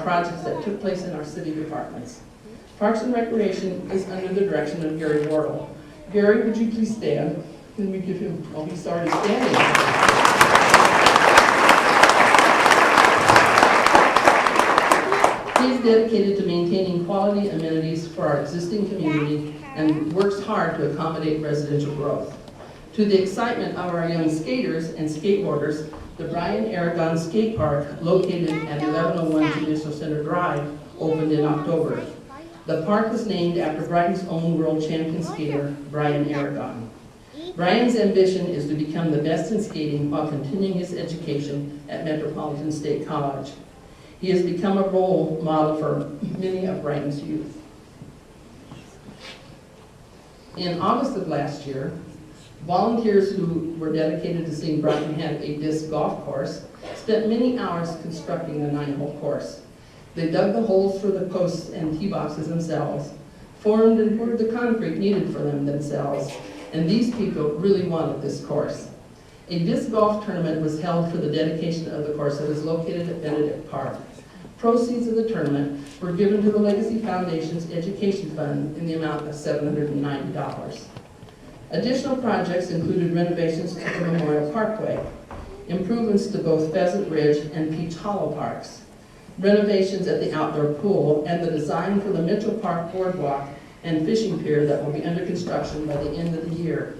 projects that took place in our city departments. Parks and Recreation is under the direction of Gary Wardle. Gary, would you please stand? Can we give him, oh, he's already standing. He is dedicated to maintaining quality amenities for our existing community and works hard to accommodate residential growth. To the excitement of our young skaters and skateboarders, the Brian Aragon Skate Park, located at 1101 Judicial Center Drive, opened in October. The park was named after Brighton's own world champion skater, Brian Aragon. Brian's ambition is to become the best in skating while continuing his education at Metropolitan State College. He has become a role model for many of Brighton's youth. In August of last year, volunteers who were dedicated to seeing Brighton have a disc golf course spent many hours constructing the 9-hole course. They dug the holes for the posts and tee boxes themselves, formed and poured the concrete needed for them themselves, and these people really wanted this course. A disc golf tournament was held for the dedication of the course that is located at Benedict Park. Proceeds of the tournament were given to the Legacy Foundation's Education Fund in the amount of $790. Additional projects included renovations to the Memorial Parkway, improvements to both Pheasant Ridge and Peach Hollow parks, renovations at the outdoor pool, and the design for the Mitchell Park Boardwalk and fishing pier that will be under construction by the end of the year.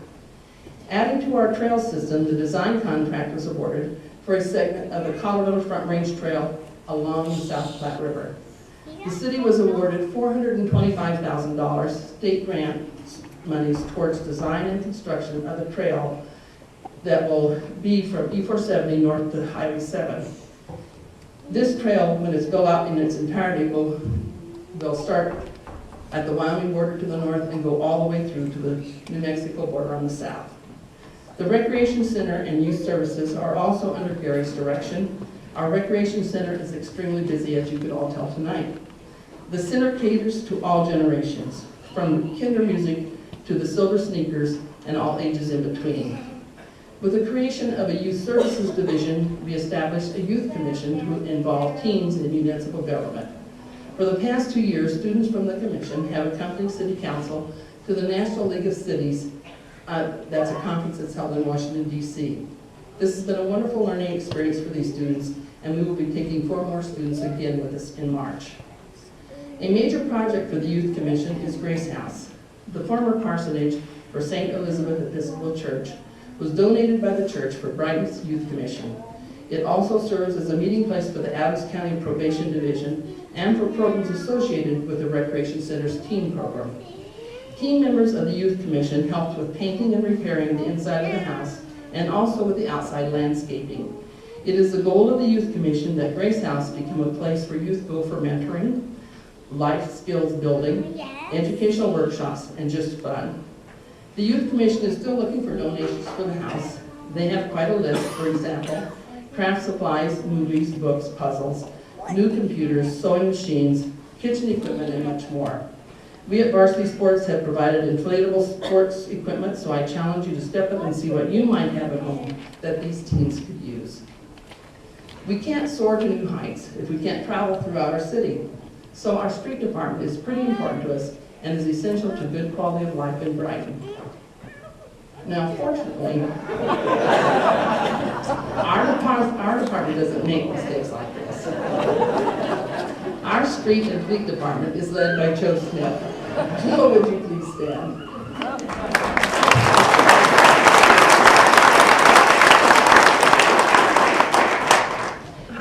Adding to our trail system, the design contract was awarded for a segment of the Colorado Front Range Trail along the South Platte River. The city was awarded $425,000 state grant monies towards design and construction of the trail that will be from E470 north to Highway 7. This trail, when it's built out in its entirety, will start at the Wyoming border to the north and go all the way through to the New Mexico border on the south. The Recreation Center and Youth Services are also under Gary's direction. Our Recreation Center is extremely busy, as you could all tell tonight. The center caters to all generations, from kinder music to the silver sneakers and all ages in between. With the creation of a Youth Services Division, we established a Youth Commission to involve teens in municipal government. For the past 2 years, students from the commission have accompanied City Council to the National League of Cities. That's a conference that's held in Washington, D.C. This has been a wonderful learning experience for these students, and we will be taking 4 more students again with us in March. A major project for the Youth Commission is Grace House. The former parsonage for St. Elizabeth Episcopal Church was donated by the church for Brighton's Youth Commission. It also serves as a meeting place for the Adams County Probation Division and for programs associated with the Recreation Center's teen program. Team members of the Youth Commission helped with painting and repairing the inside of the house and also with the outside landscaping. It is the goal of the Youth Commission that Grace House become a place where youth go for mentoring, life skills building, educational workshops, and just fun. The Youth Commission is still looking for donations for the house. They have quite a list, for example, craft supplies, movies, books, puzzles, new computers, sewing machines, kitchen equipment, and much more. We at Varsity Sports have provided inflatable sports equipment, so I challenge you to step up and see what you might have at home that these teens could use. We can't soar to new heights if we can't travel throughout our city. So our street department is pretty important to us and is essential to good quality of life in Brighton. Now, fortunately, our department doesn't make mistakes like this. Our street and fleet department is led by Joe Smith. Joe, would you please stand?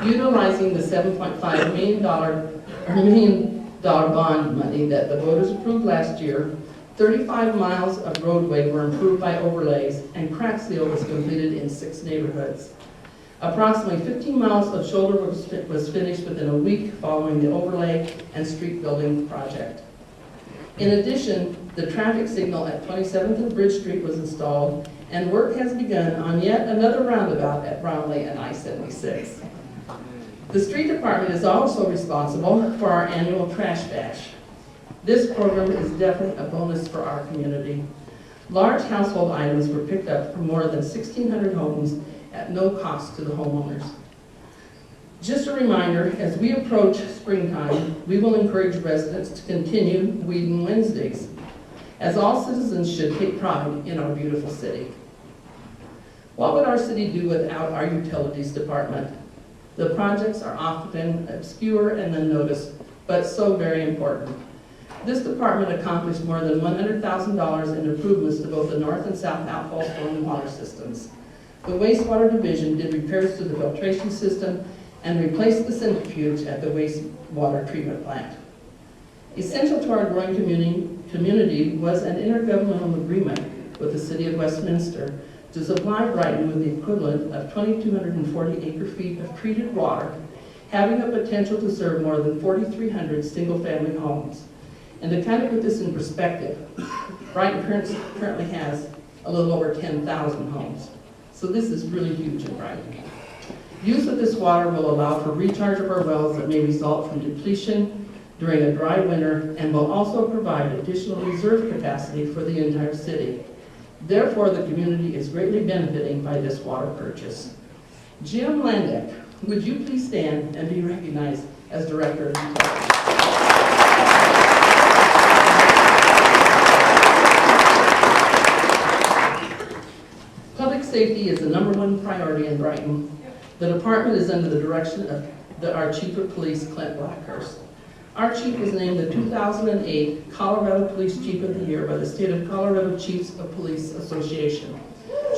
Utilizing the $7.5 million bond money that the voters approved last year, 35 miles of roadway were improved by overlays, and crack seal was completed in 6 neighborhoods. Approximately 15 miles of shoulder was finished within a week following the overlay and street building project. In addition, the traffic signal at 27th and Bridge Street was installed, and work has begun on yet another roundabout at Brownlee and I-76. The street department is also responsible for our annual trash bash. This program is definitely a bonus for our community. Large household items were picked up from more than 1,600 homes at no cost to the homeowners. Just a reminder, as we approach springtime, we will encourage residents to continue Weeding Wednesdays, as all citizens should take pride in our beautiful city. What would our city do without our utilities department? The projects are often obscure and unnoticed, but so very important. This department accomplished more than $100,000 in improvements to both the north and south outfall storm water systems. The wastewater division did repairs to the filtration system and replaced the centrifuge at the wastewater treatment plant. Essential to our growing community was an intergovernmental agreement with the City of Westminster to supply Brighton with the equivalent of 2,240 acre-feet of treated water, having the potential to serve more than 4,300 single-family homes. And to kind of put this in perspective, Brighton currently has a little over 10,000 homes. So this is really huge in Brighton. Use of this water will allow for recharge of our wells that may result from depletion during a dry winter and will also provide additional reserve capacity for the entire city. Therefore, the community is greatly benefiting by this water purchase. Jim Landeck, would you please stand and be recognized as Director of Utilities? Public safety is the #1 priority in Brighton. The department is under the direction of our Chief of Police, Clint Blackhurst. Our chief was named the 2008 Colorado Police Chief of the Year by the State of Colorado Chiefs of Police Association.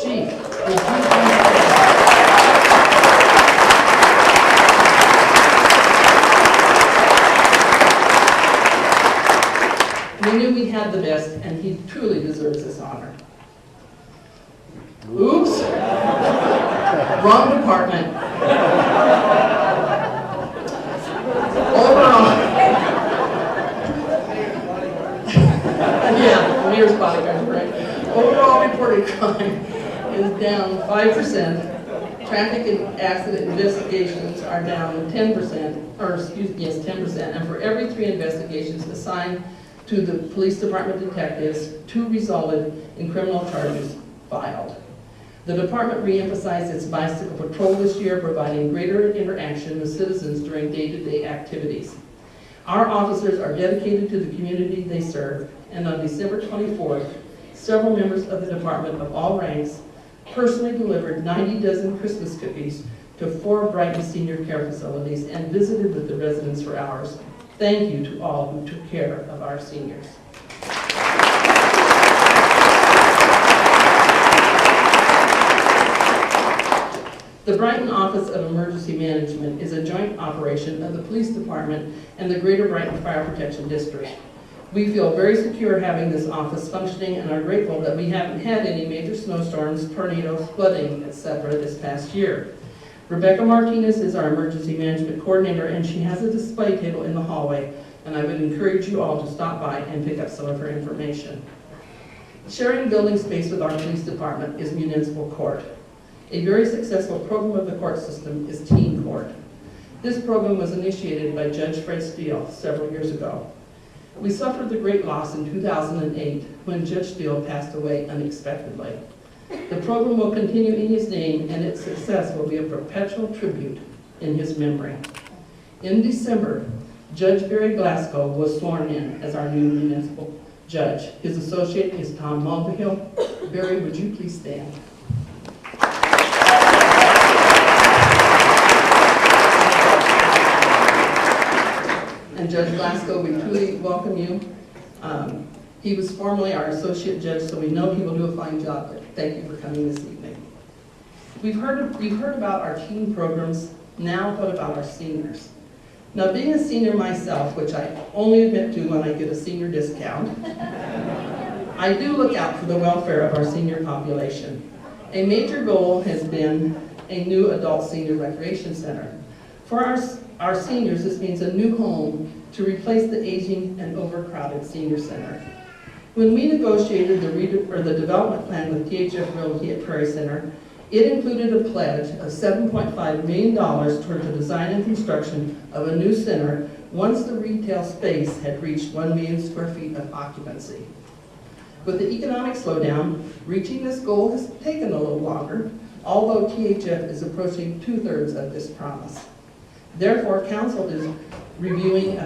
Chief, would you We knew we had the best, and he truly deserves this honor. Oops. Wrong department. Overall. Yeah, the mayor's bodyguard, right? Overall reported crime is down 5%. Traffic and accident investigations are down 10%, or excuse me, yes, 10%. And for every 3 investigations assigned to the police department detectives, 2 resulted in criminal charges filed. The department re-emphasized its bicycle patrol this year, providing greater interaction with citizens during day-to-day activities. Our officers are dedicated to the community they serve, and on December 24th, several members of the department of all ranks personally delivered 90 dozen Christmas cookies to 4 Brighton senior care facilities and visited with the residents for hours. Thank you to all who took care of our seniors. The Brighton Office of Emergency Management is a joint operation of the Police Department and the Greater Brighton Fire Protection District. We feel very secure having this office functioning and are grateful that we haven't had any major snowstorms, tornadoes, flooding, etc. this past year. Rebecca Martinez is our Emergency Management Coordinator, and she has a display table in the hallway, and I would encourage you all to stop by and pick up some of her information. Sharing building space with our police department is municipal court. A very successful program of the court system is teen court. This program was initiated by Judge Fred Steele several years ago. We suffered the great loss in 2008 when Judge Steele passed away unexpectedly. The program will continue in his name, and its success will be a perpetual tribute in his memory. In December, Judge Barry Glasgow was sworn in as our new municipal judge. His associate is Tom Mulvihill. Barry, would you please stand? And Judge Glasgow, we truly welcome you. He was formerly our associate judge, so we know he will do a fine job, but thank you for coming this evening. We've heard about our teen programs. Now what about our seniors? Now, being a senior myself, which I only admit to when I get a senior discount, I do look out for the welfare of our senior population. A major goal has been a new adult senior recreation center. For our seniors, this means a new home to replace the aging and overcrowded senior center. When we negotiated the development plan with THF Realty at Prairie Center, it included a pledge of $7.5 million toward the design and construction of a new center once the retail space had reached 1 million square feet of occupancy. With the economic slowdown, reaching this goal has taken a little longer, although THF is approaching 2/3 of this promise. Therefore, council is reviewing a